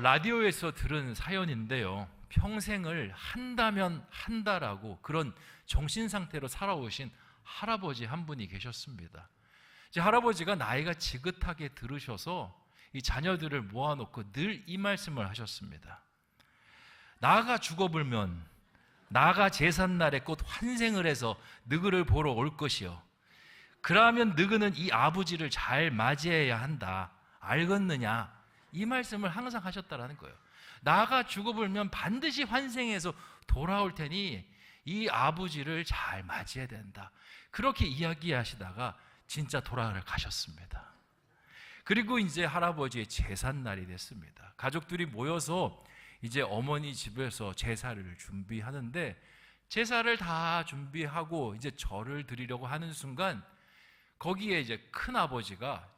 라디오에서 들은 사연인데요. 평생을 한다면 한다라고 그런 정신상태로 살아오신 할아버지 한 분이 계셨습니다. 이제 할아버지가 나이가 지긋하게 들으셔서 이 자녀들을 모아놓고 늘 이 말씀을 하셨습니다. 나가 죽어불면 나가 제삿날에 곧 환생을 해서 너희를 보러 올 것이요. 그러면 너희는 이 아버지를 잘 맞이해야 한다. 알겠느냐? 이 말씀을 항상 하셨다라는 거예요. 나가 죽어불면 반드시 환생해서 돌아올 테니 이 아버지를 잘 맞이해야 된다. 그렇게 이야기하시다가 진짜 돌아가셨습니다. 그리고 이제 할아버지의 제삿날이 됐습니다. 가족들이 모여서 이제 어머니 집에서 제사를 준비하는데, 제사를 다 준비하고 이제 절을 드리려고 하는 순간 거기에 이제 큰아버지가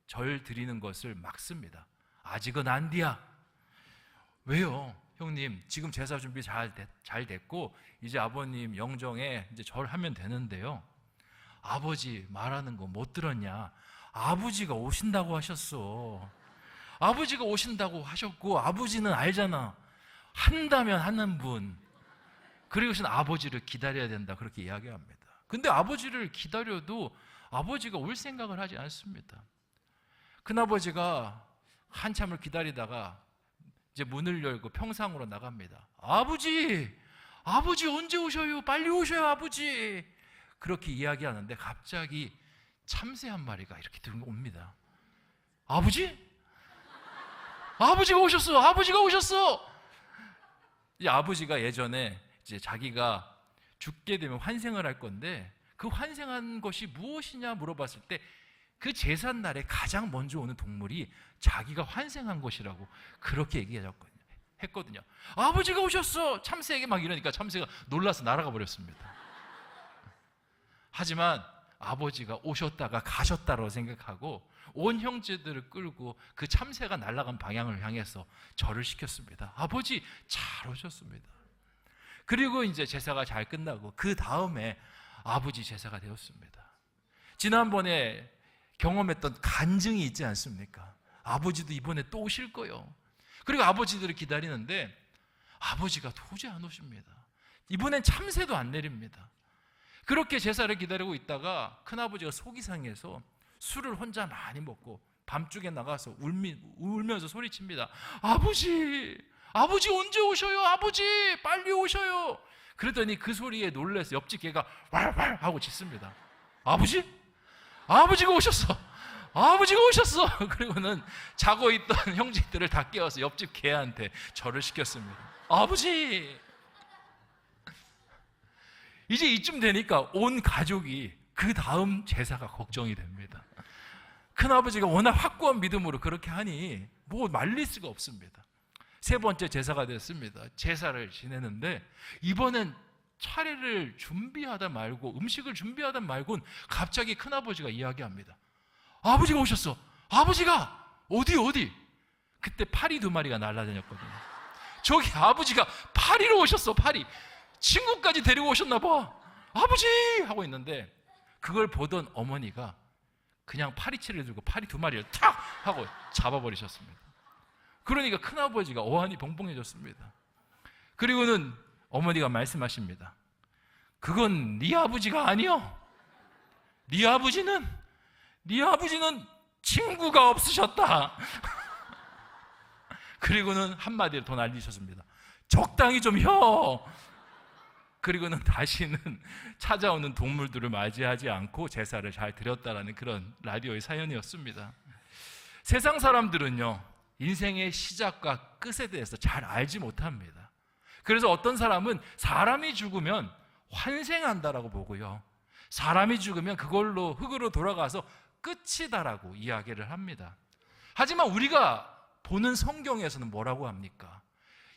절 드리는 것을 막습니다. 아직은 안 돼야. 왜요? 형님, 지금 제사 준비 잘 됐고 이제 아버님 영정에 이제 절하면 되는데요. 아버지 말하는 거 못 들었냐? 아버지가 오신다고 하셨어. 아버지가 오신다고 하셨고 아버지는 알잖아. 한다면 하는 분. 그리고선 아버지를 기다려야 된다. 그렇게 이야기합니다. 근데 아버지를 기다려도 아버지가 올 생각을 하지 않습니다. 큰아버지가 한참을 기다리다가 이제 문을 열고 평상으로 나갑니다. 아버지 언제 오셔요? 빨리 오셔요, 아버지. 그렇게 이야기하는데 갑자기 참새 한 마리가 이렇게 들어옵니다. 아버지가 오셨어. 아버지가 오셨어. 이 아버지가 예전에 이제 자기가 죽게 되면 환생을 할 건데 그 환생한 것이 무엇이냐 물어봤을 때 그 제삿날에 가장 먼저 오는 동물이 자기가 환생한 것이라고 그렇게 얘기했거든요. 아버지가 오셨어. 참새에게 막 이러니까 참새가 놀라서 날아가 버렸습니다. 하지만 아버지가 오셨다가 가셨다고 생각하고 온 형제들을 끌고 그 참새가 날아간 방향을 향해서 절을 시켰습니다. 아버지 잘 오셨습니다. 그리고 이제 제사가 잘 끝나고 그 다음에 아버지 제사가 되었습니다. 지난번에 경험했던 간증이 있지 않습니까? 아버지도 이번에 또 오실 거예요. 그리고 아버지들을 기다리는데 아버지가 도저히 안 오십니다. 이번엔 참새도 안 내립니다. 그렇게 제사를 기다리고 있다가 큰아버지가 속이 상해서 술을 혼자 많이 먹고 밤중에 나가서 울면서 소리칩니다. 아버지 언제 오셔요? 아버지 빨리 오셔요. 그랬더니 그 소리에 놀라서 옆집 개가 왈왈 하고 짖습니다. 아버지가 오셨어. 아버지가 오셨어. 그리고는 자고 있던 형제들을 다 깨워서 옆집 개한테 절을 시켰습니다. 아버지. 이제 이쯤 되니까 온 가족이 그 다음 제사가 걱정이 됩니다. 큰아버지가 워낙 확고한 믿음으로 그렇게 하니 뭐 말릴 수가 없습니다. 세 번째 제사가 됐습니다. 제사를 지내는데 이번엔 차례를 준비하다 말고 음식을 준비하다 말고는 갑자기 큰아버지가 이야기합니다. 아버지가 오셨어. 아버지가 어디? 그때 파리 2마리가 날아다녔거든요. 저기 아버지가 파리로 오셨어. 파리. 친구까지 데리고 오셨나 봐. 아버지 하고 있는데 그걸 보던 어머니가 그냥 파리채를 들고 파리 2마리를 탁 하고 잡아버리셨습니다. 그러니까 큰아버지가 어안이 벙벙해졌습니다. 그리고는 어머니가 말씀하십니다. 그건 네 아버지가 아니요. 네 아버지는 친구가 없으셨다. 그리고는 한마디를 더 날리셨습니다. 적당히 좀 혀. 그리고는 다시는 찾아오는 동물들을 맞이하지 않고 제사를 잘 드렸다라는 그런 라디오의 사연이었습니다. 세상 사람들은요, 인생의 시작과 끝에 대해서 잘 알지 못합니다. 그래서 어떤 사람은 사람이 죽으면 환생한다라고 보고요, 사람이 죽으면 그걸로 흙으로 돌아가서 끝이다라고 이야기를 합니다. 하지만 우리가 보는 성경에서는 뭐라고 합니까?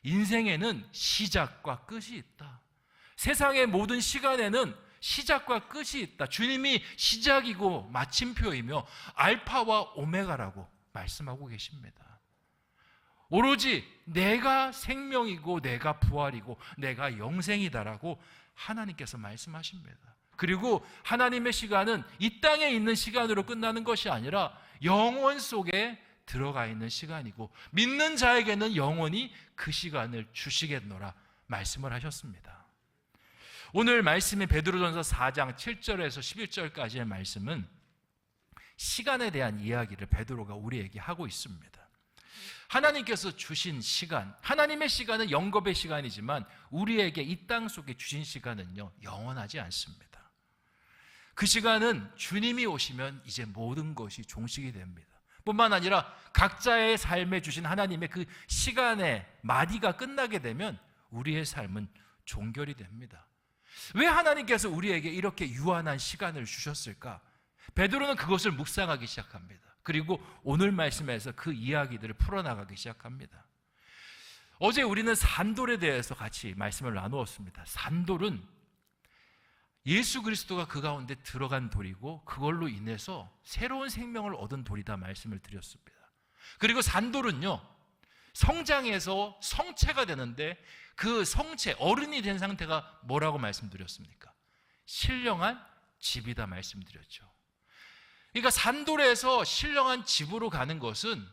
인생에는 시작과 끝이 있다. 세상의 모든 시간에는 시작과 끝이 있다. 주님이 시작이고 마침표이며 알파와 오메가라고 말씀하고 계십니다. 오로지 내가 생명이고 내가 부활이고 내가 영생이다라고 하나님께서 말씀하십니다. 그리고 하나님의 시간은 이 땅에 있는 시간으로 끝나는 것이 아니라 영원 속에 들어가 있는 시간이고 믿는 자에게는 영원히 그 시간을 주시겠노라 말씀을 하셨습니다. 오늘 말씀인 베드로전서 4장 7절에서 11절까지의 말씀은 시간에 대한 이야기를 베드로가 우리에게 하고 있습니다. 하나님께서 주신 시간, 하나님의 시간은 영겁의 시간이지만 우리에게 이 땅 속에 주신 시간은요, 영원하지 않습니다. 그 시간은 주님이 오시면 이제 모든 것이 종식이 됩니다. 뿐만 아니라 각자의 삶에 주신 하나님의 그 시간의 마디가 끝나게 되면 우리의 삶은 종결이 됩니다. 왜 하나님께서 우리에게 이렇게 유한한 시간을 주셨을까? 베드로는 그것을 묵상하기 시작합니다. 그리고 오늘 말씀에서 그 이야기들을 풀어나가기 시작합니다. 어제 우리는 산돌에 대해서 같이 말씀을 나누었습니다. 산돌은 예수 그리스도가 그 가운데 들어간 돌이고 그걸로 인해서 새로운 생명을 얻은 돌이다 말씀을 드렸습니다. 그리고 산돌은요, 성장해서 성체가 되는데 그 성체, 어른이 된 상태가 뭐라고 말씀드렸습니까? 신령한 집이다 말씀드렸죠. 그러니까 산돌에서 신령한 집으로 가는 것은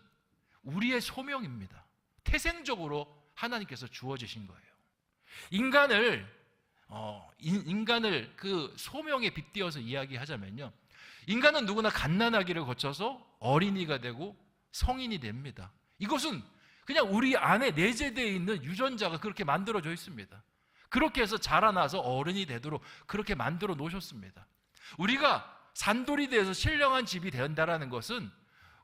우리의 소명입니다. 태생적으로 하나님께서 주어주신 거예요. 인간을 그 소명에 빗대어서 이야기하자면요, 인간은 누구나 갓난아기를 거쳐서 어린이가 되고 성인이 됩니다. 이것은 그냥 우리 안에 내재되어 있는 유전자가 그렇게 만들어져 있습니다. 그렇게 해서 자라나서 어른이 되도록 그렇게 만들어 놓으셨습니다. 우리가 산돌이 돼서 신령한 집이 된다는 것은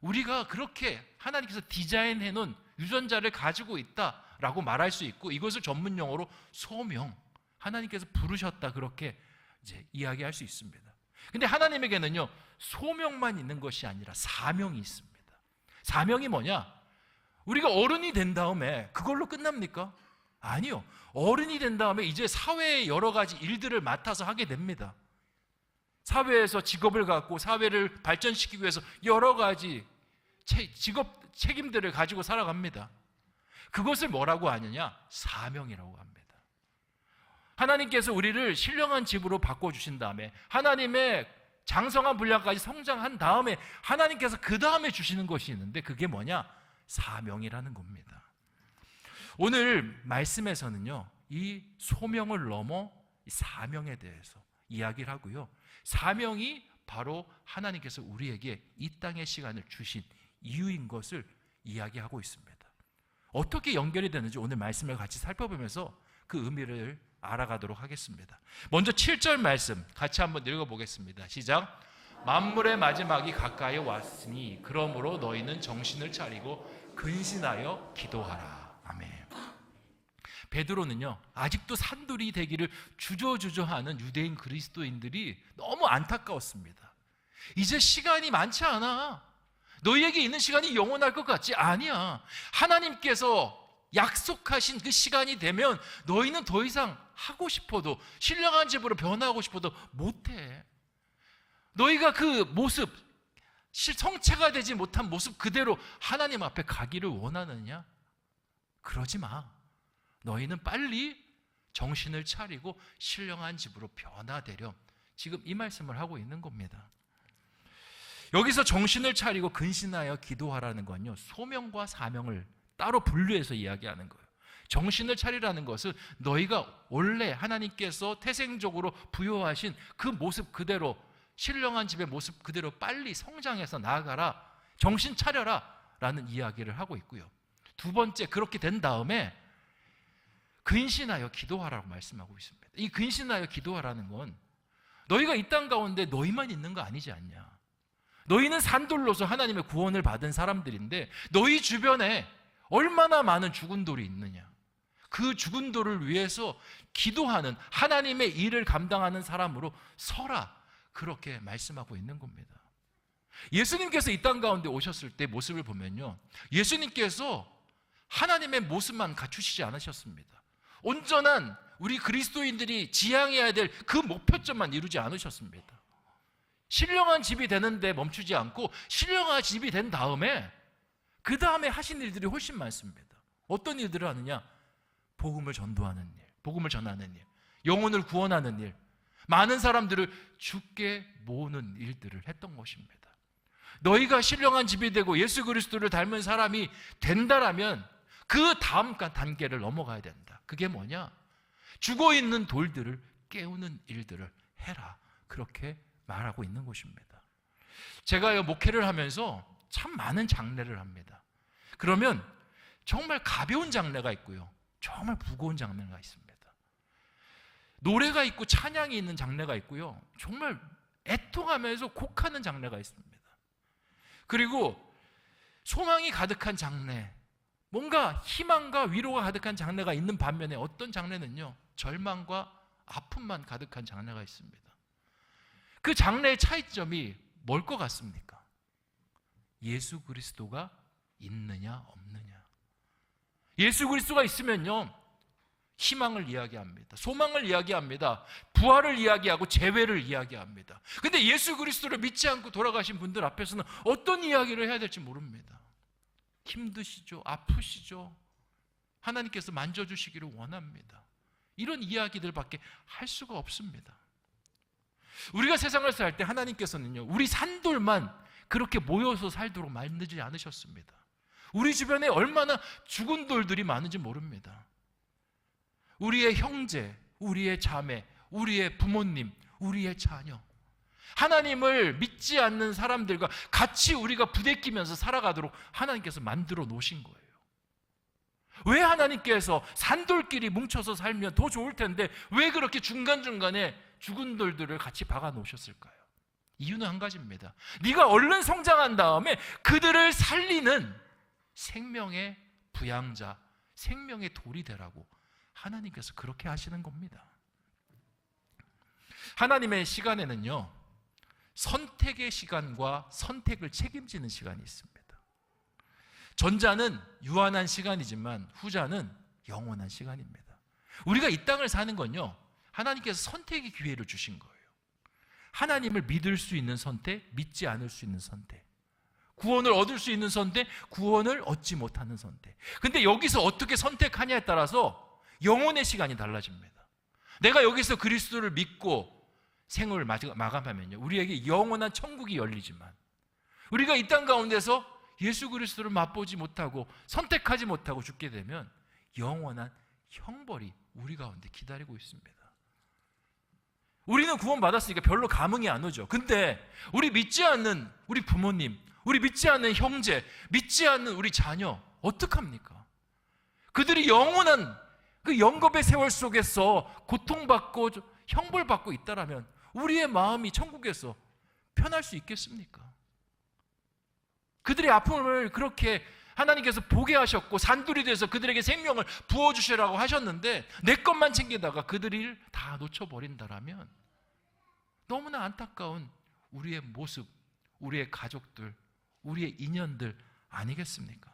우리가 그렇게 하나님께서 디자인해 놓은 유전자를 가지고 있다라고 말할 수 있고, 이것을 전문 용어로 소명, 하나님께서 부르셨다, 그렇게 이제 이야기할 수 있습니다. 근데 하나님에게는요, 소명만 있는 것이 아니라 사명이 있습니다. 사명이 뭐냐? 우리가 어른이 된 다음에 그걸로 끝납니까? 아니요. 어른이 된 다음에 이제 사회의 여러 가지 일들을 맡아서 하게 됩니다. 사회에서 직업을 갖고 사회를 발전시키기 위해서 여러 가지 직업 책임들을 가지고 살아갑니다. 그것을 뭐라고 하느냐? 사명이라고 합니다. 하나님께서 우리를 신령한 집으로 바꿔주신 다음에 하나님의 장성한 분량까지 성장한 다음에 하나님께서 그 다음에 주시는 것이 있는데 그게 뭐냐? 사명이라는 겁니다. 오늘 말씀에서는요, 이 소명을 넘어 사명에 대해서 이야기를 하고요, 사명이 바로 하나님께서 우리에게 이 땅의 시간을 주신 이유인 것을 이야기하고 있습니다. 어떻게 연결이 되는지 오늘 말씀을 같이 살펴보면서 그 의미를 알아가도록 하겠습니다. 먼저 7절 말씀 같이 한번 읽어보겠습니다. 시작. 만물의 마지막이 가까이 왔으니 그러므로 너희는 정신을 차리고 근신하여 기도하라. 아멘. 베드로는요, 아직도 산돌이 되기를 주저주저하는 유대인 그리스도인들이 너무 안타까웠습니다. 이제 시간이 많지 않아. 너희에게 있는 시간이 영원할 것 같지? 아니야. 하나님께서 약속하신 그 시간이 되면 너희는 더 이상 하고 싶어도, 신령한 집으로 변화하고 싶어도 못해. 너희가 그 모습, 성체가 되지 못한 모습 그대로 하나님 앞에 가기를 원하느냐? 그러지 마. 너희는 빨리 정신을 차리고 신령한 집으로 변화되렴. 지금 이 말씀을 하고 있는 겁니다. 여기서 정신을 차리고 근신하여 기도하라는 건요, 소명과 사명을 따로 분류해서 이야기하는 거예요. 정신을 차리라는 것은 너희가 원래 하나님께서 태생적으로 부여하신 그 모습 그대로, 신령한 집의 모습 그대로 빨리 성장해서 나아가라, 정신 차려라 라는 이야기를 하고 있고요. 두 번째, 그렇게 된 다음에 근신하여 기도하라고 말씀하고 있습니다. 이 근신하여 기도하라는 건 너희가 이 땅 가운데 너희만 있는 거 아니지 않냐. 너희는 산돌로서 하나님의 구원을 받은 사람들인데 너희 주변에 얼마나 많은 죽은 돌이 있느냐. 그 죽은 돌을 위해서 기도하는 하나님의 일을 감당하는 사람으로 서라, 그렇게 말씀하고 있는 겁니다. 예수님께서 이 땅 가운데 오셨을 때 모습을 보면요, 예수님께서 하나님의 모습만 갖추시지 않으셨습니다. 온전한 우리 그리스도인들이 지향해야 될 그 목표점만 이루지 않으셨습니다. 신령한 집이 되는데 멈추지 않고 신령한 집이 된 다음에 그 다음에 하신 일들이 훨씬 많습니다. 어떤 일들을 하느냐? 복음을 전도하는 일, 복음을 전하는 일, 영혼을 구원하는 일, 많은 사람들을 주께 모으는 일들을 했던 것입니다. 너희가 신령한 집이 되고 예수 그리스도를 닮은 사람이 된다라면 그 다음 단계를 넘어가야 된다. 그게 뭐냐? 죽어있는 돌들을 깨우는 일들을 해라. 그렇게 말하고 있는 것입니다. 제가 목회를 하면서 참 많은 장례를 합니다. 그러면 정말 가벼운 장례가 있고요, 정말 무거운 장례가 있습니다. 노래가 있고 찬양이 있는 장례가 있고요, 정말 애통하면서 곡하는 장례가 있습니다. 그리고 소망이 가득한 장례, 뭔가 희망과 위로가 가득한 장례가 있는 반면에 어떤 장례는요, 절망과 아픔만 가득한 장례가 있습니다. 그 장례의 차이점이 뭘 것 같습니까? 예수 그리스도가 있느냐 없느냐. 예수 그리스도가 있으면요, 희망을 이야기합니다. 소망을 이야기합니다. 부활을 이야기하고 재회를 이야기합니다. 근데 예수 그리스도를 믿지 않고 돌아가신 분들 앞에서는 어떤 이야기를 해야 될지 모릅니다. 힘드시죠? 아프시죠? 하나님께서 만져주시기를 원합니다. 이런 이야기들밖에 할 수가 없습니다. 우리가 세상을 살 때 하나님께서는요, 우리 산돌만 그렇게 모여서 살도록 만들지 않으셨습니다. 우리 주변에 얼마나 죽은 돌들이 많은지 모릅니다. 우리의 형제, 우리의 자매, 우리의 부모님, 우리의 자녀, 하나님을 믿지 않는 사람들과 같이 우리가 부대끼면서 살아가도록 하나님께서 만들어 놓으신 거예요. 왜 하나님께서 산돌끼리 뭉쳐서 살면 더 좋을 텐데 왜 그렇게 중간중간에 죽은 돌들을 같이 박아 놓으셨을까요? 이유는 한 가지입니다. 네가 얼른 성장한 다음에 그들을 살리는 생명의 부양자, 생명의 돌이 되라고 하나님께서 그렇게 하시는 겁니다. 하나님의 시간에는요, 선택의 시간과 선택을 책임지는 시간이 있습니다. 전자는 유한한 시간이지만 후자는 영원한 시간입니다. 우리가 이 땅을 사는 건요, 하나님께서 선택의 기회를 주신 거예요. 하나님을 믿을 수 있는 선택, 믿지 않을 수 있는 선택, 구원을 얻을 수 있는 선택, 구원을 얻지 못하는 선택. 근데 여기서 어떻게 선택하냐에 따라서 영혼의 시간이 달라집니다. 내가 여기서 그리스도를 믿고 생을 마감하면요, 우리에게 영원한 천국이 열리지만 우리가 이 땅 가운데서 예수 그리스도를 맛보지 못하고 선택하지 못하고 죽게 되면 영원한 형벌이 우리 가운데 기다리고 있습니다. 우리는 구원받았으니까 별로 감흥이 안 오죠. 근데 우리 믿지 않는 우리 부모님, 우리 믿지 않는 형제, 믿지 않는 우리 자녀 어떡합니까? 그들이 영원한 그 영겁의 세월 속에서 고통받고 형벌받고 있다라면 우리의 마음이 천국에서 편할 수 있겠습니까? 그들의 아픔을 그렇게 하나님께서 보게 하셨고 산돌이 돼서 그들에게 생명을 부어주시라고 하셨는데 내 것만 챙기다가 그들을 다 놓쳐버린다라면 너무나 안타까운 우리의 모습, 우리의 가족들, 우리의 인연들 아니겠습니까?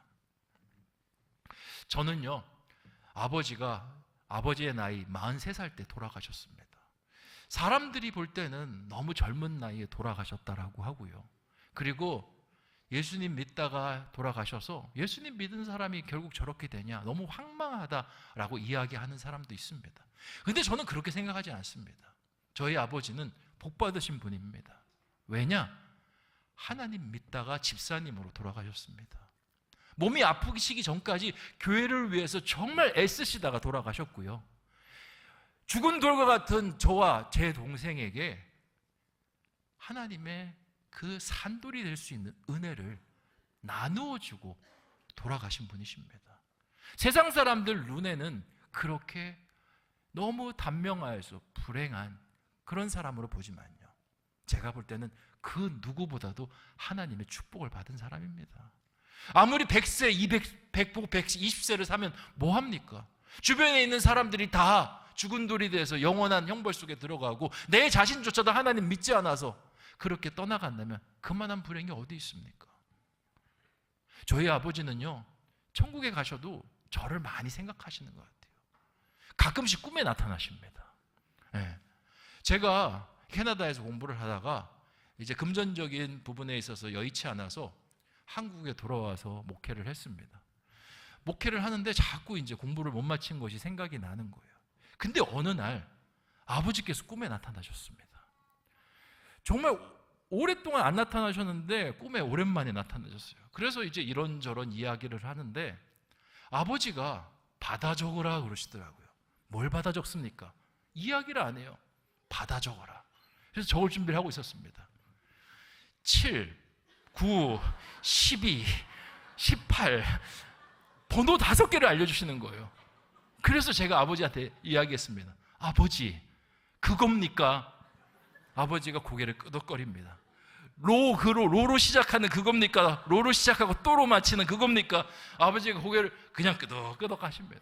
저는요, 아버지의 나이 43살 때 돌아가셨습니다. 사람들이 볼 때는 너무 젊은 나이에 돌아가셨다라고 하고요, 그리고 예수님 믿다가 돌아가셔서 예수님 믿은 사람이 결국 저렇게 되냐, 너무 황망하다라고 이야기하는 사람도 있습니다. 근데 저는 그렇게 생각하지 않습니다. 저희 아버지는 복 받으신 분입니다. 왜냐? 하나님 믿다가 집사님으로 돌아가셨습니다. 몸이 아프시기 전까지 교회를 위해서 정말 애쓰시다가 돌아가셨고요, 죽은 돌과 같은 저와 제 동생에게 하나님의 그 산돌이 될 수 있는 은혜를 나누어주고 돌아가신 분이십니다. 세상 사람들 눈에는 그렇게 너무 단명하여서 불행한 그런 사람으로 보지만요, 제가 볼 때는 그 누구보다도 하나님의 축복을 받은 사람입니다. 아무리 100세, 200, 100, 120세를 사면 뭐합니까? 주변에 있는 사람들이 다 죽은 돌이 돼서 영원한 형벌 속에 들어가고 내 자신조차도 하나님 믿지 않아서 그렇게 떠나간다면 그만한 불행이 어디 있습니까? 저희 아버지는요, 천국에 가셔도 저를 많이 생각하시는 것 같아요. 가끔씩 꿈에 나타나십니다. 네. 제가 캐나다에서 공부를 하다가 이제 금전적인 부분에 있어서 여의치 않아서 한국에 돌아와서 목회를 했습니다. 목회를 하는데 자꾸 이제 공부를 못 마친 것이 생각이 나는 거예요. 근데 어느 날 아버지께서 꿈에 나타나셨습니다. 정말 오랫동안 안 나타나셨는데 꿈에 오랜만에 나타나셨어요. 그래서 이제 이런저런 이야기를 하는데 아버지가 받아 적으라 그러시더라고요. 뭘 받아 적습니까? 이야기를 안 해요. 받아 적어라. 그래서 적을 준비를 하고 있었습니다. 7, 9, 12, 18 번호 5개를 알려주시는 거예요. 그래서 제가 아버지한테 이야기했습니다. 아버지, 그겁니까? 아버지가 고개를 끄덕거립니다. 로로 시작하는 그겁니까? 로로 시작하고 또로 마치는 그겁니까? 아버지가 고개를 그냥 끄덕끄덕 하십니다.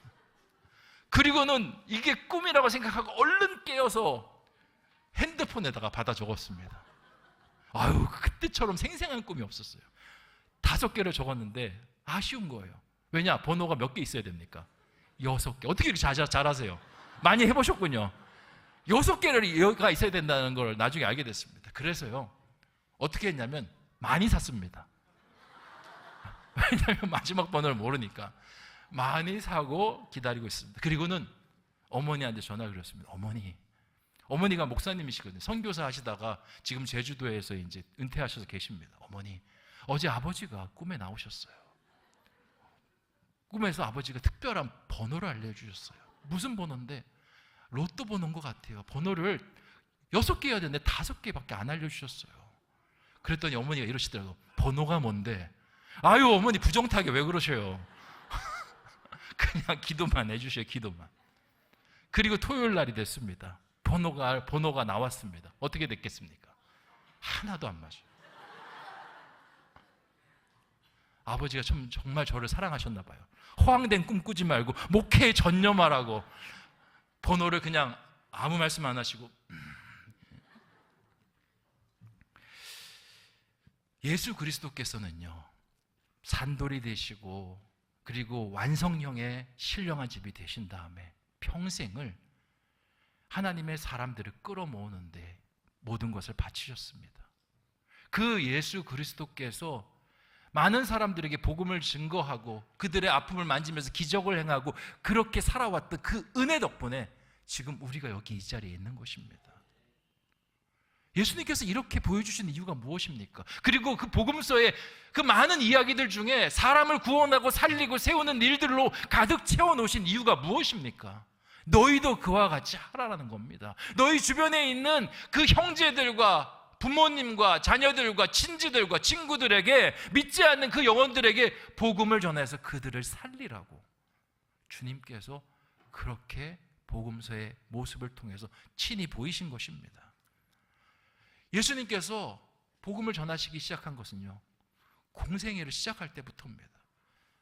그리고는 이게 꿈이라고 생각하고 얼른 깨어서 핸드폰에다가 받아 적었습니다. 아유, 그때처럼 생생한 꿈이 없었어요. 5개를 적었는데 아쉬운 거예요. 왜냐? 번호가 몇 개 있어야 됩니까? 6개. 어떻게 이렇게 잘하세요? 많이 해보셨군요. 6개가 있어야 된다는 걸 나중에 알게 됐습니다. 그래서요, 어떻게 했냐면 많이 샀습니다. 왜냐하면 마지막 번호를 모르니까 많이 사고 기다리고 있습니다. 그리고는 어머니한테 전화를 드렸습니다. 어머니가 목사님이시거든요. 선교사 하시다가 지금 제주도에서 이제 은퇴하셔서 계십니다. 어머니, 어제 아버지가 꿈에 나오셨어요. 꿈에서 아버지가 특별한 번호를 알려주셨어요. 무슨 번호인데? 로또 번호인 것 같아요. 번호를 6개여야 되는데 5개밖에 안 알려주셨어요. 그랬더니 어머니가 이러시더라고요. 번호가 뭔데? 아유, 어머니 부정타게 왜 그러셔요? 그냥 기도만 해주셔요. 기도만. 그리고 토요일 날이 됐습니다. 번호가 나왔습니다. 어떻게 됐겠습니까? 하나도 안 맞아요. 아버지가 정말 저를 사랑하셨나 봐요. 허황된 꿈 꾸지 말고 목회에 전념하라고 번호를 그냥 아무 말씀 안 하시고. 예수 그리스도께서는요, 산돌이 되시고 그리고 완성형의 신령한 집이 되신 다음에 평생을 하나님의 사람들을 끌어모으는데 모든 것을 바치셨습니다. 그 예수 그리스도께서 많은 사람들에게 복음을 증거하고 그들의 아픔을 만지면서 기적을 행하고 그렇게 살아왔던 그 은혜 덕분에 지금 우리가 여기 이 자리에 있는 것입니다. 예수님께서 이렇게 보여주신 이유가 무엇입니까? 그리고 그 복음서의 그 많은 이야기들 중에 사람을 구원하고 살리고 세우는 일들로 가득 채워놓으신 이유가 무엇입니까? 너희도 그와 같이 하라라는 겁니다. 너희 주변에 있는 그 형제들과 부모님과 자녀들과 친지들과 친구들에게, 믿지 않는 그 영혼들에게 복음을 전해서 그들을 살리라고 주님께서 그렇게 복음서의 모습을 통해서 친히 보이신 것입니다. 예수님께서 복음을 전하시기 시작한 것은요, 공생애를 시작할 때부터입니다.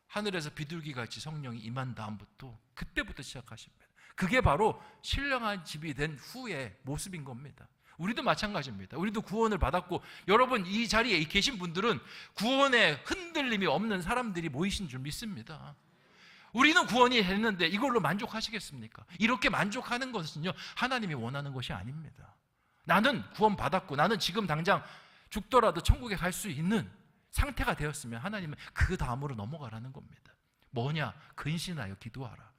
하늘에서 비둘기같이 성령이 임한 다음부터 그때부터 시작하십니다. 그게 바로 신령한 집이 된 후의 모습인 겁니다. 우리도 마찬가지입니다. 우리도 구원을 받았고, 여러분 이 자리에 계신 분들은 구원에 흔들림이 없는 사람들이 모이신 줄 믿습니다. 우리는 구원이 됐는데 이걸로 만족하시겠습니까? 이렇게 만족하는 것은요, 하나님이 원하는 것이 아닙니다. 나는 구원 받았고 나는 지금 당장 죽더라도 천국에 갈 수 있는 상태가 되었으면 하나님은 그 다음으로 넘어가라는 겁니다. 뭐냐? 근신하여 기도하라.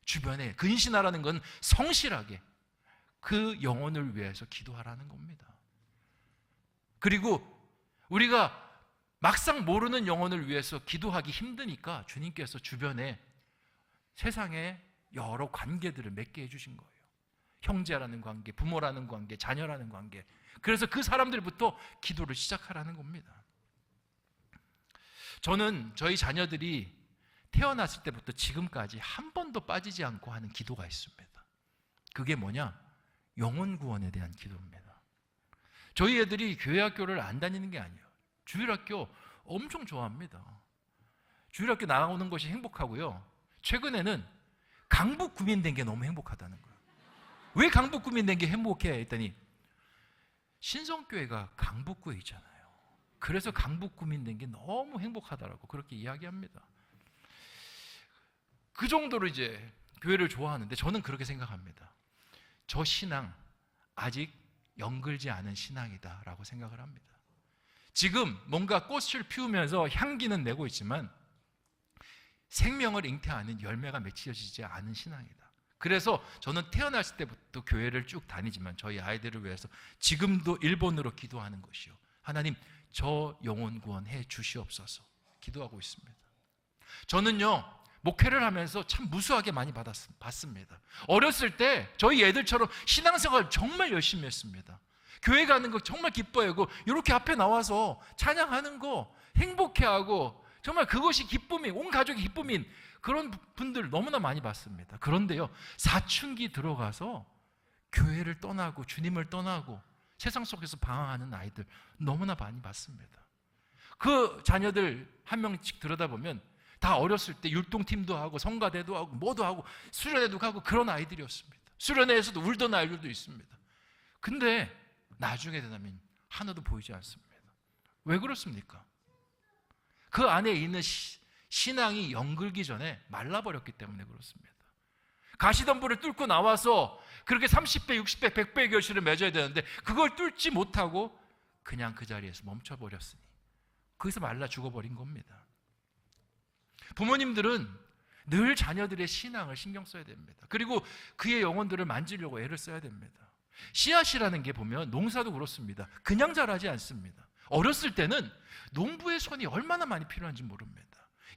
주변에 근신하라는 건 성실하게 그 영혼을 위해서 기도하라는 겁니다. 그리고 우리가 막상 모르는 영혼을 위해서 기도하기 힘드니까 주님께서 주변에 세상에 여러 관계들을 맺게 해주신 거예요. 형제라는 관계, 부모라는 관계, 자녀라는 관계. 그래서 그 사람들부터 기도를 시작하라는 겁니다. 저는 저희 자녀들이 태어났을 때부터 지금까지 한 번도 빠지지 않고 하는 기도가 있습니다. 그게 뭐냐? 영혼 구원에 대한 기도입니다. 저희 애들이 교회 학교를 안 다니는 게 아니에요. 주일학교 엄청 좋아합니다. 주일학교 나오는 것이 행복하고요. 최근에는 강북 구민 된 게 너무 행복하다는 거예요. 왜 강북 구민 된 게 행복해? 했더니 신성교회가 강북구에 있잖아요. 그래서 강북 구민 된 게 너무 행복하다라고 그렇게 이야기합니다. 그 정도로 이제 교회를 좋아하는데 저는 그렇게 생각합니다. 저 신앙 아직 연글지 않은 신앙이다라고 생각을 합니다. 지금 뭔가 꽃을 피우면서 향기는 내고 있지만 생명을 잉태하는 열매가 맺혀지지 않은 신앙이다. 그래서 저는 태어났을 때부터 교회를 쭉 다니지만 저희 아이들을 위해서 지금도 일본어로 기도하는 것이요, 하나님, 저 영혼 구원해 주시옵소서 기도하고 있습니다. 저는요, 목회를 하면서 참 무수하게 많이 봤습니다. 어렸을 때 저희 애들처럼 신앙생활 정말 열심히 했습니다. 교회 가는 거 정말 기뻐하고, 이렇게 앞에 나와서 찬양하는 거 행복해하고, 정말 그것이 기쁨이, 온 가족이 기쁨인 그런 분들 너무나 많이 봤습니다. 그런데요, 사춘기 들어가서 교회를 떠나고 주님을 떠나고 세상 속에서 방황하는 아이들 너무나 많이 봤습니다. 그 자녀들 한 명씩 들여다보면 다 어렸을 때 율동팀도 하고 성가대도 하고 뭐도 하고 수련회도 가고 그런 아이들이었습니다. 수련회에서도 울던 아이들도 있습니다. 근데 나중에 되면 하나도 보이지 않습니다. 왜 그렇습니까? 그 안에 있는 신앙이 연글기 전에 말라버렸기 때문에 그렇습니다. 가시덤불을 뚫고 나와서 그렇게 30배, 60배, 100배의 결실을 맺어야 되는데 그걸 뚫지 못하고 그냥 그 자리에서 멈춰버렸으니 거기서 말라 죽어버린 겁니다. 부모님들은 늘 자녀들의 신앙을 신경 써야 됩니다. 그리고 그의 영혼들을 만지려고 애를 써야 됩니다. 씨앗이라는 게 보면 농사도 그렇습니다. 그냥 자라지 않습니다. 어렸을 때는 농부의 손이 얼마나 많이 필요한지 모릅니다.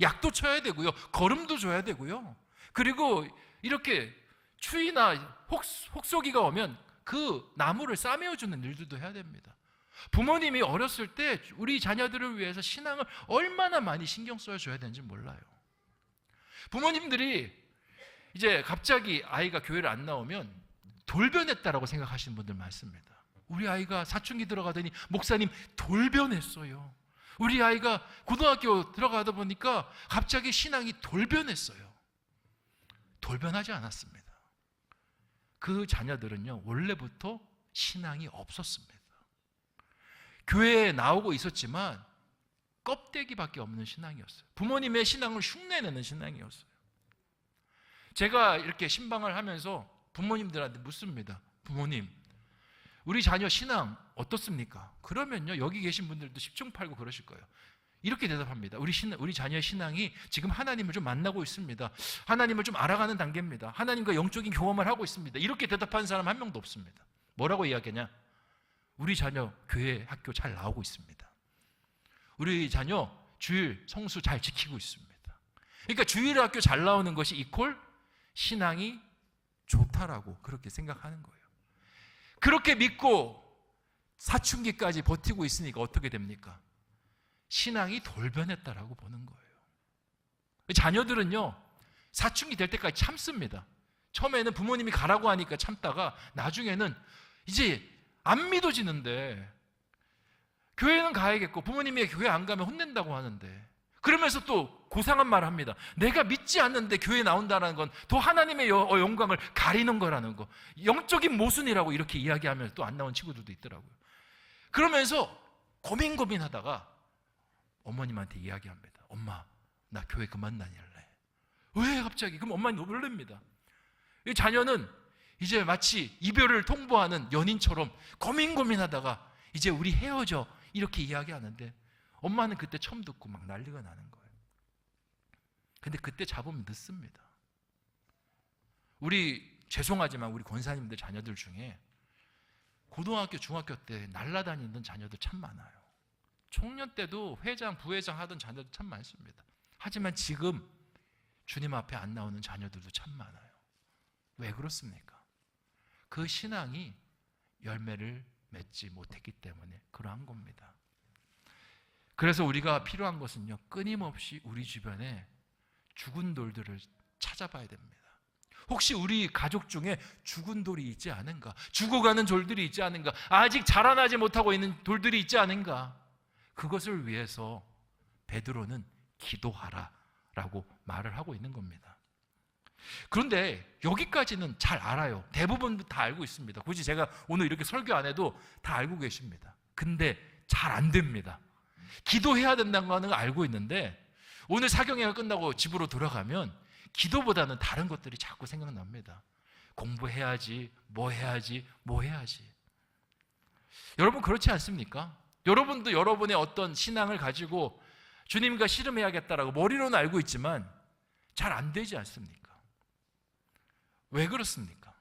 약도 쳐야 되고요, 거름도 줘야 되고요, 그리고 이렇게 추위나 혹소기가 오면 그 나무를 싸매어주는 일들도 해야 됩니다. 부모님이 어렸을 때 우리 자녀들을 위해서 신앙을 얼마나 많이 신경 써줘야 되는지 몰라요. 부모님들이 이제 갑자기 아이가 교회를 안 나오면 돌변했다라고 생각하시는 분들 많습니다. 우리 아이가 사춘기 들어가더니 목사님 돌변했어요. 우리 아이가 고등학교 들어가다 보니까 갑자기 신앙이 돌변했어요. 돌변하지 않았습니다. 그 자녀들은요, 원래부터 신앙이 없었습니다. 교회에 나오고 있었지만 껍데기밖에 없는 신앙이었어요. 부모님의 신앙을 흉내내는 신앙이었어요. 제가 이렇게 신방을 하면서 부모님들한테 묻습니다. 부모님, 우리 자녀 신앙 어떻습니까? 그러면요, 여기 계신 분들도 십중팔구 그러실 거예요. 이렇게 대답합니다. 우리 자녀의 신앙이 지금 하나님을 좀 만나고 있습니다. 하나님을 좀 알아가는 단계입니다. 하나님과 영적인 경험을 하고 있습니다. 이렇게 대답하는 사람 한 명도 없습니다. 뭐라고 이야기하냐? 우리 자녀 교회 학교 잘 나오고 있습니다. 우리 자녀 주일 성수 잘 지키고 있습니다. 그러니까 주일 학교 잘 나오는 것이 이퀄 신앙이 좋다라고 그렇게 생각하는 거예요. 그렇게 믿고 사춘기까지 버티고 있으니까 어떻게 됩니까? 신앙이 돌변했다라고 보는 거예요. 자녀들은요, 사춘기 될 때까지 참습니다. 처음에는 부모님이 가라고 하니까 참다가 나중에는 이제 안 믿어지는데 교회는 가야겠고 부모님이 교회 안 가면 혼낸다고 하는데, 그러면서 또 고상한 말을 합니다. 내가 믿지 않는데 교회에 나온다는 건 더 하나님의 영광을 가리는 거라는 거, 영적인 모순이라고 이렇게 이야기하면서 또 안 나온 친구들도 있더라고요. 그러면서 고민하다가 어머님한테 이야기합니다. 엄마, 나 교회 그만 다닐래. 왜 갑자기? 그럼 엄마는 놀랍니다. 이 자녀는 이제 마치 이별을 통보하는 연인처럼 고민하다가 이제 우리 헤어져 이렇게 이야기하는데 엄마는 그때 처음 듣고 막 난리가 나는 거예요. 근데 그때 잡으면 늦습니다. 죄송하지만 우리 권사님들 자녀들 중에 고등학교, 중학교 때 날아다니던 자녀들 참 많아요. 청년 때도 회장, 부회장 하던 자녀들 참 많습니다. 하지만 지금 주님 앞에 안 나오는 자녀들도 참 많아요. 왜 그렇습니까? 그 신앙이 열매를 맺지 못했기 때문에 그러한 겁니다. 그래서 우리가 필요한 것은요, 끊임없이 우리 주변에 죽은 돌들을 찾아봐야 됩니다. 혹시 우리 가족 중에 죽은 돌이 있지 않은가? 죽어가는 돌들이 있지 않은가? 아직 자라나지 못하고 있는 돌들이 있지 않은가? 그것을 위해서 베드로는 기도하라라고 말을 하고 있는 겁니다. 그런데 여기까지는 잘 알아요. 대부분 다 알고 있습니다. 굳이 제가 오늘 이렇게 설교 안 해도 다 알고 계십니다. 근데 잘 안 됩니다. 기도해야 된다는 거는 알고 있는데 오늘 사경회가 끝나고 집으로 돌아가면 기도보다는 다른 것들이 자꾸 생각납니다. 공부해야지, 뭐 해야지. 여러분 그렇지 않습니까? 여러분도 여러분의 어떤 신앙을 가지고 주님과 씨름해야겠다라고 머리로는 알고 있지만 잘 안 되지 않습니까? 왜 그렇습니까?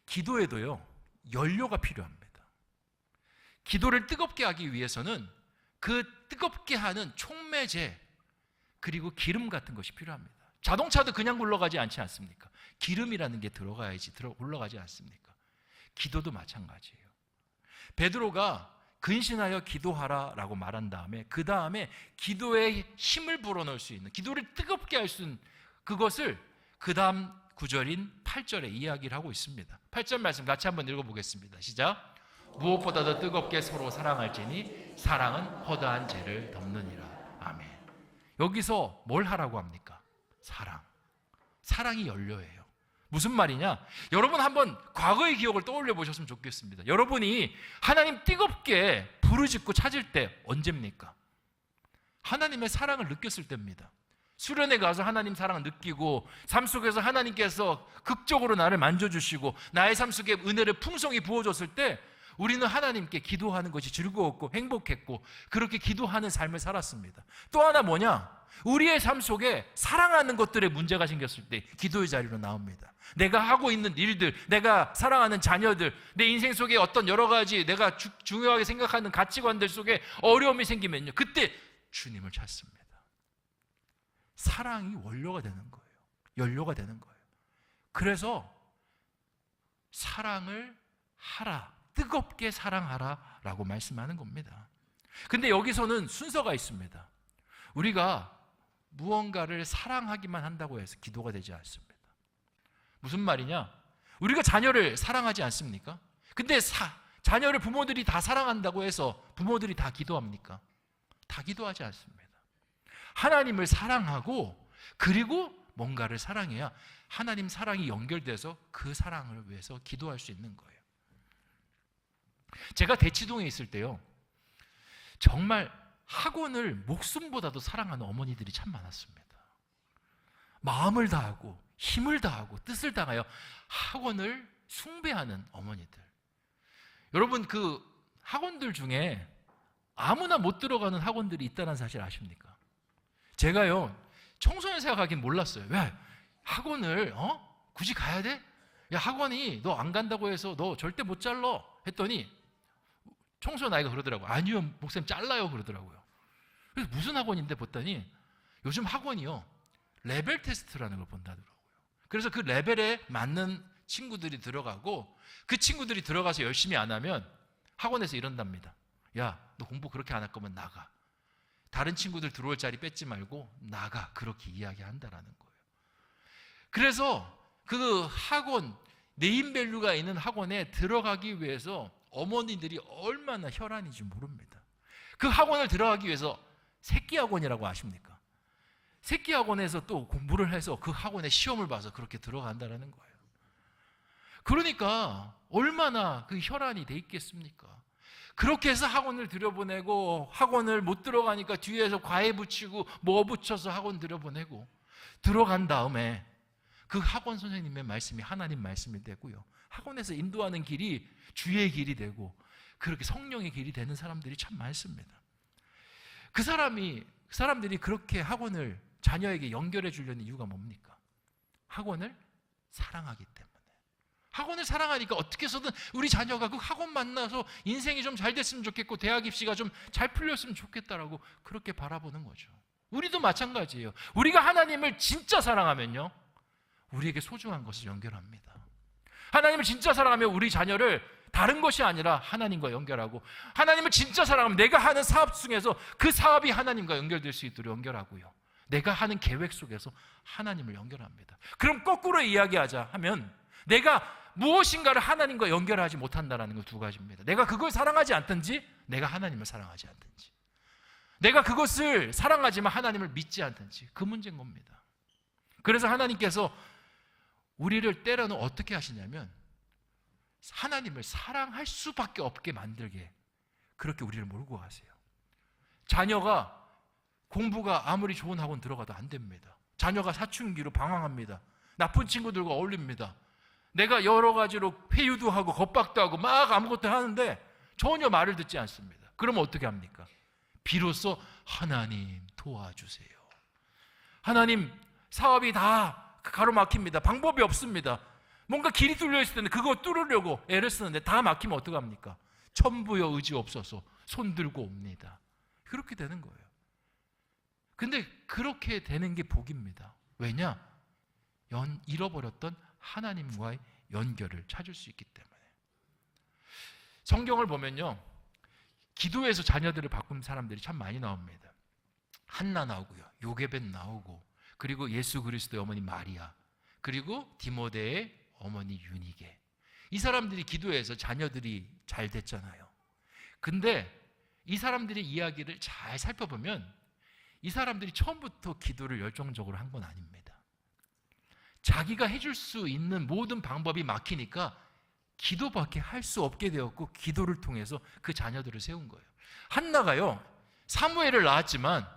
기도에도요, 연료가 필요합니다. 기도를 뜨겁게 하기 위해서는 그 뜨겁게 하는 촉매제 그리고 기름 같은 것이 필요합니다. 자동차도 그냥 굴러가지 않지 않습니까? 기름이라는 게 들어가야지 굴러가지 않습니까? 기도도 마찬가지예요. 베드로가 근신하여 기도하라라고 말한 다음에 그 다음에 기도에 힘을 불어넣을 수 있는, 기도를 뜨겁게 할 수 있는 그것을 그 다음 구절인 8절에 이야기를 하고 있습니다. 8절 말씀 같이 한번 읽어보겠습니다. 시작. 무엇보다도 뜨겁게 서로 사랑할지니 사랑은 허다한 죄를 덮느니라. 아멘. 여기서 뭘 하라고 합니까? 사랑이 연료예요. 무슨 말이냐? 여러분 한번 과거의 기억을 떠올려 보셨으면 좋겠습니다. 여러분이 하나님 뜨겁게 부르짖고 찾을 때 언제입니까? 하나님의 사랑을 느꼈을 때입니다. 수련회 가서 하나님 사랑을 느끼고 삶 속에서 하나님께서 극적으로 나를 만져주시고 나의 삶 속에 은혜를 풍성히 부어줬을 때 우리는 하나님께 기도하는 것이 즐거웠고 행복했고 그렇게 기도하는 삶을 살았습니다. 또 하나 뭐냐? 우리의 삶 속에 사랑하는 것들에 문제가 생겼을 때 기도의 자리로 나옵니다. 내가 하고 있는 일들, 내가 사랑하는 자녀들, 내 인생 속에 어떤 여러 가지 내가 중요하게 생각하는 가치관들 속에 어려움이 생기면요, 그때 주님을 찾습니다. 사랑이 원료가 되는 거예요. 연료가 되는 거예요. 그래서 사랑을 하라, 뜨겁게 사랑하라 라고 말씀하는 겁니다. 근데 여기서는 순서가 있습니다. 우리가 무언가를 사랑하기만 한다고 해서 기도가 되지 않습니다. 무슨 말이냐? 우리가 자녀를 사랑하지 않습니까? 근데 자녀를 부모들이 다 사랑한다고 해서 부모들이 다 기도합니까? 다 기도하지 않습니다. 하나님을 사랑하고 그리고 뭔가를 사랑해야 하나님 사랑이 연결돼서 그 사랑을 위해서 기도할 수 있는 거예요. 제가 대치동에 있을 때요, 정말 학원을 목숨보다도 사랑하는 어머니들이 참 많았습니다. 마음을 다하고 힘을 다하고 뜻을 다하여 학원을 숭배하는 어머니들. 여러분, 그 학원들 중에 아무나 못 들어가는 학원들이 있다는 사실 아십니까? 제가요, 청소년 생각하긴 몰랐어요. 왜? 학원을 굳이 가야 돼? 야, 학원이 너 안 간다고 해서 너 절대 못 잘라 했더니 청소년 아이가 그러더라고요. 아니요, 목사님 잘라요 그러더라고요. 그래서 무슨 학원인데 봤더니 요즘 학원이요, 레벨 테스트라는 걸 본다더라고요. 그래서 그 레벨에 맞는 친구들이 들어가고 그 친구들이 들어가서 열심히 안 하면 학원에서 이런답니다. 야, 너 공부 그렇게 안 할 거면 나가. 다른 친구들 들어올 자리 뺏지 말고 나가. 그렇게 이야기한다라는 거예요. 그래서 그 학원, 네임밸류가 있는 학원에 들어가기 위해서 어머니들이 얼마나 혈안인지 모릅니다. 그 학원을 들어가기 위해서 새끼 학원이라고 아십니까? 새끼 학원에서 또 공부를 해서 그 학원에 시험을 봐서 그렇게 들어간다는 거예요. 그러니까 얼마나 그 혈안이 돼 있겠습니까? 그렇게 해서 학원을 들여보내고 학원을 못 들어가니까 뒤에서 과외 붙이고 뭐 붙여서 학원 들여보내고 들어간 다음에 그 학원 선생님의 말씀이 하나님 말씀이 되고요, 학원에서 인도하는 길이 주의 길이 되고 그렇게 성령의 길이 되는 사람들이 참 많습니다. 그 사람들이 그렇게 학원을 자녀에게 연결해 주려는 이유가 뭡니까? 학원을 사랑하기 때문에. 학원을 사랑하니까 어떻게 해서든 우리 자녀가 그 학원 만나서 인생이 좀 잘 됐으면 좋겠고 대학 입시가 좀 잘 풀렸으면 좋겠다라고 그렇게 바라보는 거죠. 우리도 마찬가지예요. 우리가 하나님을 진짜 사랑하면요, 우리에게 소중한 것을 연결합니다. 하나님을 진짜 사랑하면 우리 자녀를 다른 것이 아니라 하나님과 연결하고, 하나님을 진짜 사랑하면 내가 하는 사업 중에서 그 사업이 하나님과 연결될 수 있도록 연결하고요, 내가 하는 계획 속에서 하나님을 연결합니다. 그럼 거꾸로 이야기하자 하면 내가 무엇인가를 하나님과 연결하지 못한다는 거 두 가지입니다. 내가 그걸 사랑하지 않든지 내가 하나님을 사랑하지 않든지, 내가 그것을 사랑하지만 하나님을 믿지 않든지, 그 문제인 겁니다. 그래서 하나님께서 우리를 때로는 어떻게 하시냐면 하나님을 사랑할 수밖에 없게 만들게 그렇게 우리를 몰고 가세요. 자녀가 공부가 아무리 좋은 학원 들어가도 안 됩니다. 자녀가 사춘기로 방황합니다. 나쁜 친구들과 어울립니다. 내가 여러 가지로 회유도 하고 겁박도 하고 막 아무것도 하는데 전혀 말을 듣지 않습니다. 그러면 어떻게 합니까? 비로소 하나님 도와주세요. 하나님, 사업이 다 가로막힙니다. 방법이 없습니다. 뭔가 길이 뚫려 있을 텐데 그거 뚫으려고 애를 쓰는데 다 막히면 어떡합니까? 천부여 의지 없어서 손 들고 옵니다. 그렇게 되는 거예요. 근데 그렇게 되는 게 복입니다. 왜냐? 잃어버렸던 하나님과의 연결을 찾을 수 있기 때문에. 성경을 보면요, 기도에서 자녀들을 바꾼 사람들이 참 많이 나옵니다. 한나 나오고요, 요게벳 나오고, 그리고 예수 그리스도의 어머니 마리아, 그리고 디모데의 어머니 유니게. 이 사람들이 기도해서 자녀들이 잘 됐잖아요. 근데 이 사람들의 이야기를 잘 살펴보면 이 사람들이 처음부터 기도를 열정적으로 한 건 아닙니다. 자기가 해줄 수 있는 모든 방법이 막히니까 기도밖에 할 수 없게 되었고, 기도를 통해서 그 자녀들을 세운 거예요. 한나가요, 사무엘을 낳았지만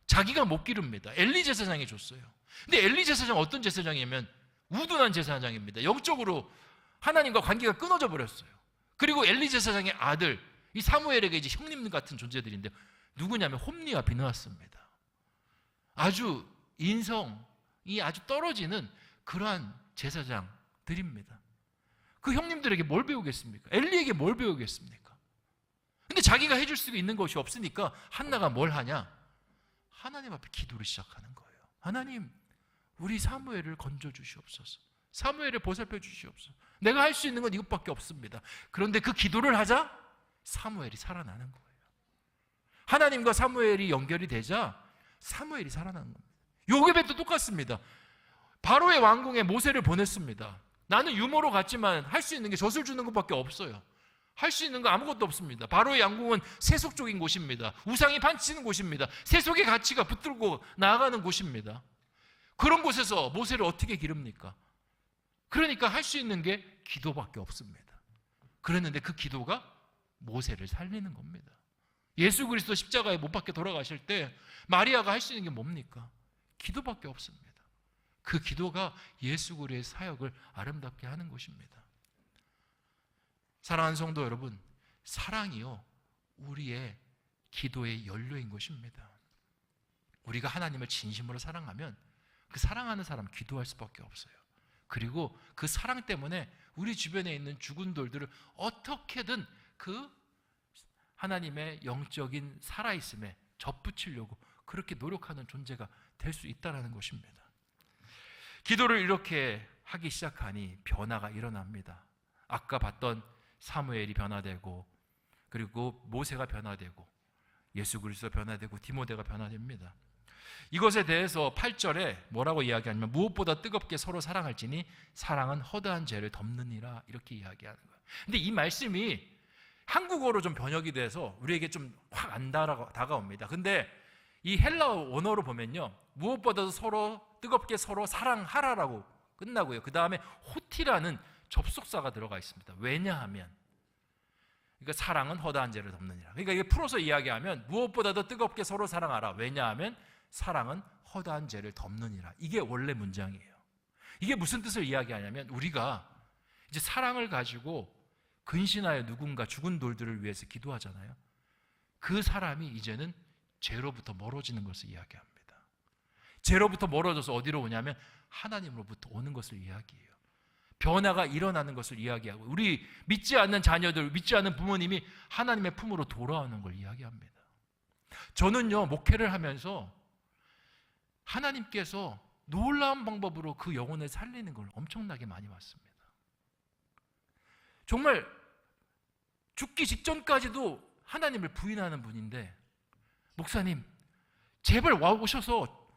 자기가 못 기릅니다. 엘리 제사장이 줬어요. 근데 엘리 제사장 어떤 제사장이냐면 우둔한 제사장입니다. 영적으로 하나님과 관계가 끊어져 버렸어요. 그리고 엘리 제사장의 아들, 이 사무엘에게 이제 형님 같은 존재들인데 누구냐면 홈리와 비느하스입니다. 아주 인성이 아주 떨어지는 그러한 제사장들입니다. 그 형님들에게 뭘 배우겠습니까? 엘리에게 뭘 배우겠습니까? 근데 자기가 해줄 수 있는 것이 없으니까 한나가 뭘 하냐? 하나님 앞에 기도를 시작하는 거예요. 하나님, 우리 사무엘을 건져 주시옵소서. 사무엘을 보살펴 주시옵소서. 내가 할 수 있는 건 이것밖에 없습니다. 그런데 그 기도를 하자 사무엘이 살아나는 거예요. 하나님과 사무엘이 연결이 되자 사무엘이 살아나는 겁니다. 요게벳도 똑같습니다. 바로의 왕궁에 모세를 보냈습니다. 나는 유모로 갔지만 할 수 있는 게 젖을 주는 것밖에 없어요. 할 수 있는 거 아무것도 없습니다. 바로의 왕궁은 세속적인 곳입니다. 우상이 판치는 곳입니다. 세속의 가치가 붙들고 나아가는 곳입니다. 그런 곳에서 모세를 어떻게 기릅니까? 그러니까 할 수 있는 게 기도밖에 없습니다. 그랬는데 그 기도가 모세를 살리는 겁니다. 예수 그리스도 십자가에 못 박혀 돌아가실 때 마리아가 할 수 있는 게 뭡니까? 기도밖에 없습니다. 그 기도가 예수 그리스도의 사역을 아름답게 하는 것입니다. 사랑하는 성도 여러분, 사랑이요, 우리의 기도의 연료인 것입니다. 우리가 하나님을 진심으로 사랑하면 그 사랑하는 사람은 기도할 수밖에 없어요. 그리고 그 사랑 때문에 우리 주변에 있는 죽은 돌들을 어떻게든 그 하나님의 영적인 살아있음에 접붙이려고 그렇게 노력하는 존재가 될 수 있다는 것입니다. 기도를 이렇게 하기 시작하니 변화가 일어납니다. 아까 봤던 사무엘이 변화되고, 그리고 모세가 변화되고, 예수 그리스도 변화되고, 디모데가 변화됩니다. 이것에 대해서 8절에 뭐라고 이야기하냐면 무엇보다 뜨겁게 서로 사랑할지니 사랑은 허다한 죄를 덮느니라, 이렇게 이야기하는 거예요. 근데 이 말씀이 한국어로 좀 번역이 돼서 우리에게 좀 확 안 다가옵니다. 근데 이 헬라어 원어로 보면요, 무엇보다도 서로 뜨겁게 서로 사랑하라라고 끝나고요, 그 다음에 호티라는 접속사가 들어가 있습니다. 왜냐하면, 그러니까 사랑은 허다한 죄를 덮느니라. 그러니까 이게 풀어서 이야기하면 무엇보다도 뜨겁게 서로 사랑하라. 왜냐하면 사랑은 허다한 죄를 덮느니라. 이게 원래 문장이에요. 이게 무슨 뜻을 이야기하냐면, 우리가 이제 사랑을 가지고 근신하여 누군가 죽은 돌들을 위해서 기도하잖아요. 그 사람이 이제는 죄로부터 멀어지는 것을 이야기합니다. 죄로부터 멀어져서 어디로 오냐면 하나님으로부터 오는 것을 이야기해요. 변화가 일어나는 것을 이야기하고, 우리 믿지 않는 자녀들, 믿지 않는 부모님이 하나님의 품으로 돌아오는 걸 이야기합니다. 저는요, 목회를 하면서 하나님께서 놀라운 방법으로 그 영혼을 살리는 걸 엄청나게 많이 봤습니다. 정말 죽기 직전까지도 하나님을 부인하는 분인데, 목사님 제발 와 오셔서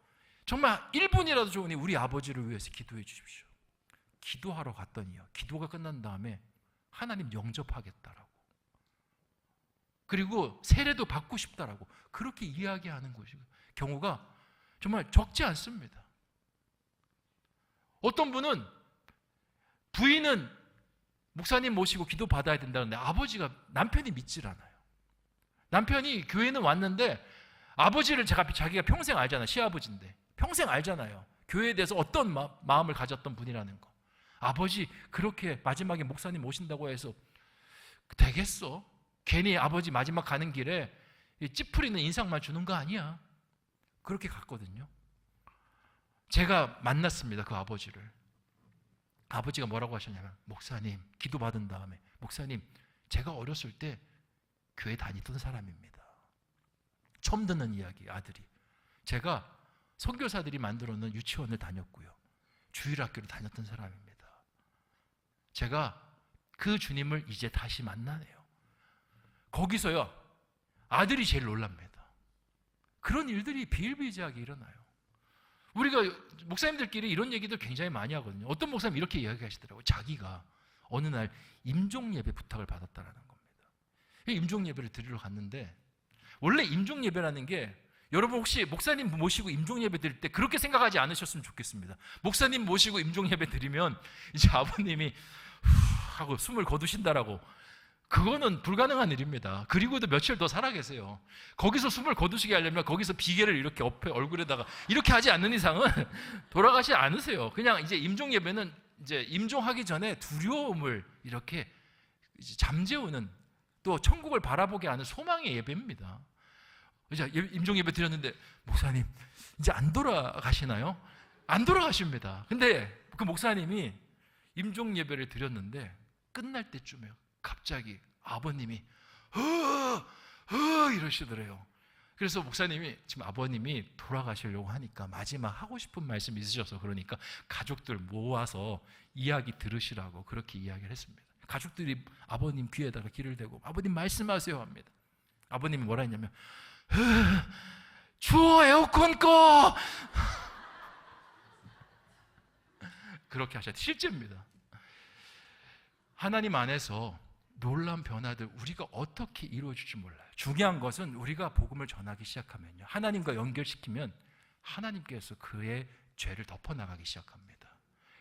정말 1분이라도 좋으니 우리 아버지를 위해서 기도해 주십시오. 기도하러 갔더니요, 기도가 끝난 다음에 하나님 영접하겠다라고, 그리고 세례도 받고 싶다라고 그렇게 이야기하는 경우가 정말 적지 않습니다. 어떤 분은 부인은 목사님 모시고 기도 받아야 된다는데 아버지가, 남편이 믿질 않아요. 남편이 교회는 왔는데 아버지를 자기가 평생 알잖아요. 시아버지인데 평생 알잖아요. 교회에 대해서 어떤 마음을 가졌던 분이라는 거. 아버지 그렇게 마지막에 목사님 오신다고 해서 되겠어? 괜히 아버지 마지막 가는 길에 찌푸리는 인상만 주는 거 아니야. 그렇게 갔거든요. 제가 만났습니다, 그 아버지를. 아버지가 뭐라고 하셨냐면, 목사님, 기도 받은 다음에, 목사님, 제가 어렸을 때 교회 다니던 사람입니다. 처음 듣는 이야기, 아들이. 제가 선교사들이 만들어 놓은 유치원을 다녔고요. 주일학교를 다녔던 사람입니다. 제가 그 주님을 이제 다시 만나네요. 거기서요, 아들이 제일 놀랍니다. 그런 일들이 비일비재하게 일어나요. 우리가 목사님들끼리 이런 얘기들 굉장히 많이 하거든요. 어떤 목사님 이렇게 이야기하시더라고요. 자기가 어느 날 임종예배 부탁을 받았다는 겁니다. 임종예배를 드리러 갔는데, 원래 임종예배라는 게, 여러분 혹시 목사님 모시고 임종예배 드릴 때 그렇게 생각하지 않으셨으면 좋겠습니다. 목사님 모시고 임종예배 드리면 이제 아버님이 하고 숨을 거두신다라고, 그거는 불가능한 일입니다. 그리고도 며칠 더 살아계세요. 거기서 숨을 거두시게 하려면 거기서 비계를 이렇게 옆에 얼굴에다가 이렇게 하지 않는 이상은 돌아가지 않으세요. 그냥 이제 임종예배는 이제 임종하기 전에 두려움을 이렇게 이제 잠재우는, 또 천국을 바라보게 하는 소망의 예배입니다. 이제 임종예배 드렸는데, 목사님 이제 안 돌아가시나요? 안 돌아가십니다. 근데 그 목사님이 임종예배를 드렸는데 끝날 때쯤에 갑자기 아버님이 이러시더래요. 그래서 목사님이 지금 아버님이 돌아가시려고 하니까 마지막 하고 싶은 말씀 있으셔서, 그러니까 가족들 모아서 이야기 들으시라고 그렇게 이야기를 했습니다. 가족들이 아버님 귀에다가 귀를 대고 아버님 말씀하세요 합니다. 아버님이 뭐라 했냐면, 추워, 에어컨 꺼. 그렇게 하셨어요. 실제입니다. 하나님 안에서 놀라운 변화들 우리가 어떻게 이루어질지 몰라요. 중요한 것은 우리가 복음을 전하기 시작하면요, 하나님과 연결시키면 하나님께서 그의 죄를 덮어나가기 시작합니다.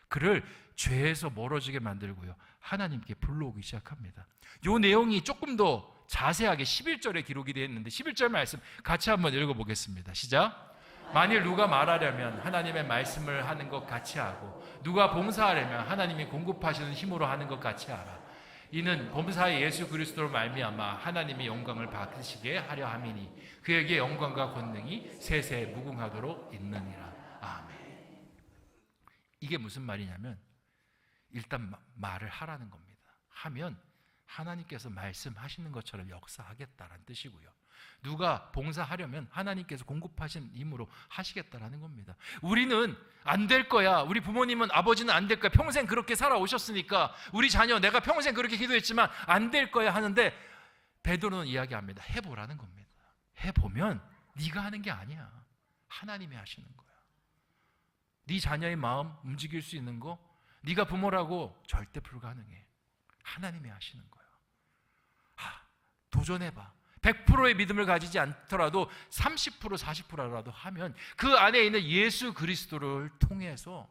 그를 죄에서 멀어지게 만들고요, 하나님께 불러오기 시작합니다. 이 내용이 조금 더 자세하게 11절에 기록이 되어 있는데, 11절 말씀 같이 한번 읽어보겠습니다. 시작. 만일 누가 말하려면 하나님의 말씀을 하는 것 같이 하고, 누가 봉사하려면 하나님이 공급하시는 힘으로 하는 것 같이 하라. 이는 범사의 예수 그리스도로 말미암아 하나님의 영광을 받으시게 하려 함이니 그에게 영광과 권능이 세세 무궁하도록 있느니라. 아멘. 이게 무슨 말이냐면, 일단 말을 하라는 겁니다. 하면 하나님께서 말씀하시는 것처럼 역사하겠다라는 뜻이고요, 누가 봉사하려면 하나님께서 공급하신 힘으로 하시겠다라는 겁니다. 우리는 안 될 거야, 우리 부모님은, 아버지는 안 될 거야, 평생 그렇게 살아오셨으니까 우리 자녀 내가 평생 그렇게 기도했지만 안 될 거야 하는데, 베드로는 이야기합니다. 해보라는 겁니다. 해보면 네가 하는 게 아니야, 하나님이 하시는 거야. 네 자녀의 마음 움직일 수 있는 거, 네가 부모라고 절대 불가능해. 하나님이 하시는 거야. 도전해봐. 100%의 믿음을 가지지 않더라도 30%, 40%라도 하면 그 안에 있는 예수 그리스도를 통해서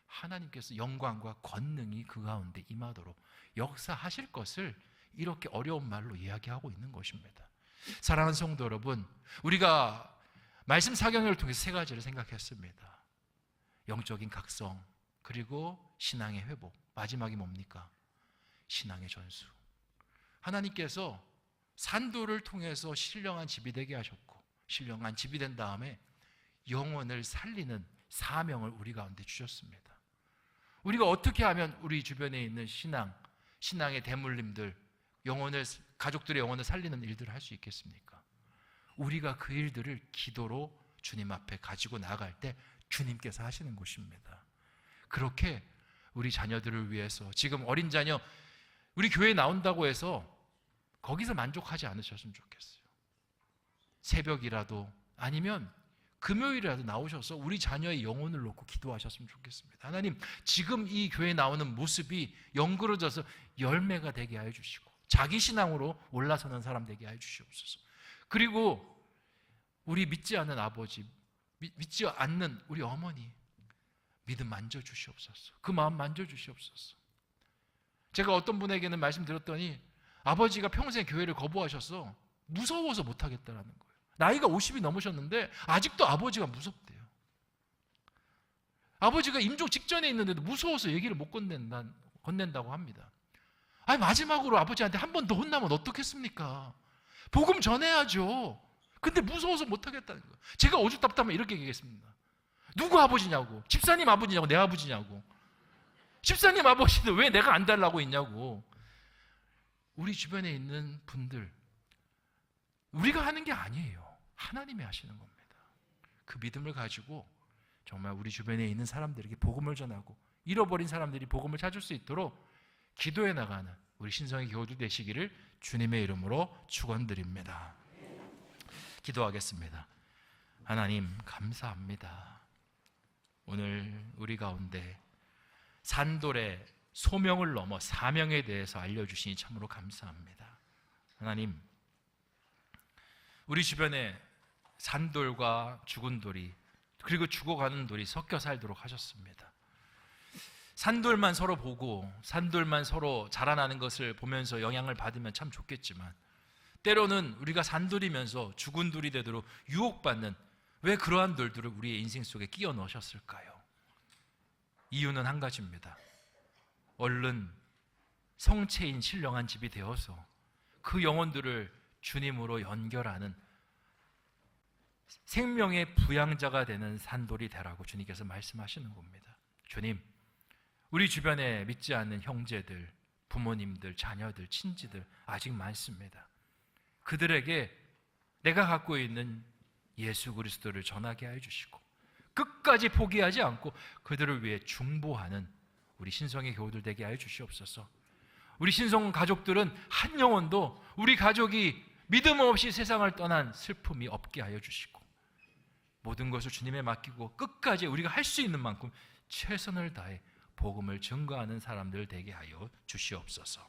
하나님께서 영광과 권능이 그 가운데 임하도록 역사하실 것을 이렇게 어려운 말로 이야기하고 있는 것입니다. 사랑하는 성도 여러분, 우리가 말씀 사경을 통해서 세 가지를 생각했습니다. 영적인 각성, 그리고 신앙의 회복, 마지막이 뭡니까? 신앙의 전수. 하나님께서 산도를 통해서 신령한 집이 되게 하셨고, 신령한 집이 된 다음에 영혼을 살리는 사명을 우리 가운데 주셨습니다. 우리가 어떻게 하면 우리 주변에 있는 신앙의 대물림들, 가족들의 영혼을 살리는 일들을 할 수 있겠습니까? 우리가 그 일들을 기도로 주님 앞에 가지고 나갈 때 주님께서 하시는 것입니다. 그렇게 우리 자녀들을 위해서, 지금 어린 자녀 우리 교회에 나온다고 해서 거기서 만족하지 않으셨으면 좋겠어요. 새벽이라도 아니면 금요일이라도 나오셔서 우리 자녀의 영혼을 놓고 기도하셨으면 좋겠습니다. 하나님, 지금 이 교회에 나오는 모습이 연그러져서 열매가 되게 하여 주시고 자기 신앙으로 올라서는 사람 되게 하여 주시옵소서. 그리고 우리 믿지 않는 아버지, 믿지 않는 우리 어머니 믿음 만져주시옵소서. 그 마음 만져주시옵소서. 제가 어떤 분에게는 말씀드렸더니 아버지가 평생 교회를 거부하셔서 무서워서 못하겠다라는 거예요. 나이가 50이 넘으셨는데 아직도 아버지가 무섭대요. 아버지가 임종 직전에 있는데도 무서워서 얘기를 못 건넨다고 합니다. 아니, 마지막으로 아버지한테 한 번 더 혼나면 어떻겠습니까? 복음 전해야죠. 근데 무서워서 못하겠다는 거예요. 제가 오죽답답하면 이렇게 얘기했습니다. 누구 아버지냐고? 집사님 아버지냐고? 내 아버지냐고? 집사님 아버지는 왜 내가 안 달라고 있냐고? 우리 주변에 있는 분들, 우리가 하는 게 아니에요. 하나님이 하시는 겁니다. 그 믿음을 가지고 정말 우리 주변에 있는 사람들에게 복음을 전하고 잃어버린 사람들이 복음을 찾을 수 있도록 기도해 나가는 우리 신성의 교우들 되시기를 주님의 이름으로 축원드립니다. 기도하겠습니다. 하나님 감사합니다. 오늘 우리 가운데 산돌의 소명을 넘어 사명에 대해서 알려주시니 참으로 감사합니다. 하나님, 우리 주변에 산돌과 죽은 돌이 그리고 죽어가는 돌이 섞여 살도록 하셨습니다. 산돌만 서로 보고 산돌만 서로 자라나는 것을 보면서 영향을 받으면 참 좋겠지만 때로는 우리가 산돌이면서 죽은 돌이 되도록 유혹받는 왜 그러한 돌들을 우리의 인생 속에 끼워 넣으셨을까요? 이유는 한 가지입니다. 얼른 성체인 신령한 집이 되어서 그 영혼들을 주님으로 연결하는 생명의 부양자가 되는 산돌이 되라고 주님께서 말씀하시는 겁니다. 주님, 우리 주변에 믿지 않는 형제들, 부모님들, 자녀들, 친지들 아직 많습니다. 그들에게 내가 갖고 있는 예수 그리스도를 전하게 하여 주시고 끝까지 포기하지 않고 그들을 위해 중보하는 우리 신성의 교우들 되게 하여 주시옵소서. 우리 신성 가족들은 한 영혼도 우리 가족이 믿음 없이 세상을 떠난 슬픔이 없게 하여 주시고 모든 것을 주님에 맡기고 끝까지 우리가 할 수 있는 만큼 최선을 다해 복음을 증거하는 사람들 되게 하여 주시옵소서.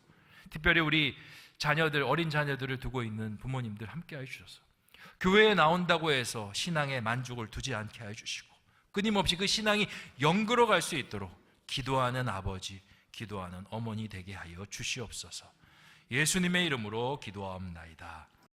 특별히 우리 자녀들, 어린 자녀들을 두고 있는 부모님들 함께 하여 주셔서 교회에 나온다고 해서 신앙에 만족을 두지 않게 하여 주시고 끊임없이 그 신앙이 영그러 갈 수 있도록 기도하는 아버지, 기도하는 어머니 되게 하여 주시옵소서. 예수님의 이름으로 기도하옵나이다.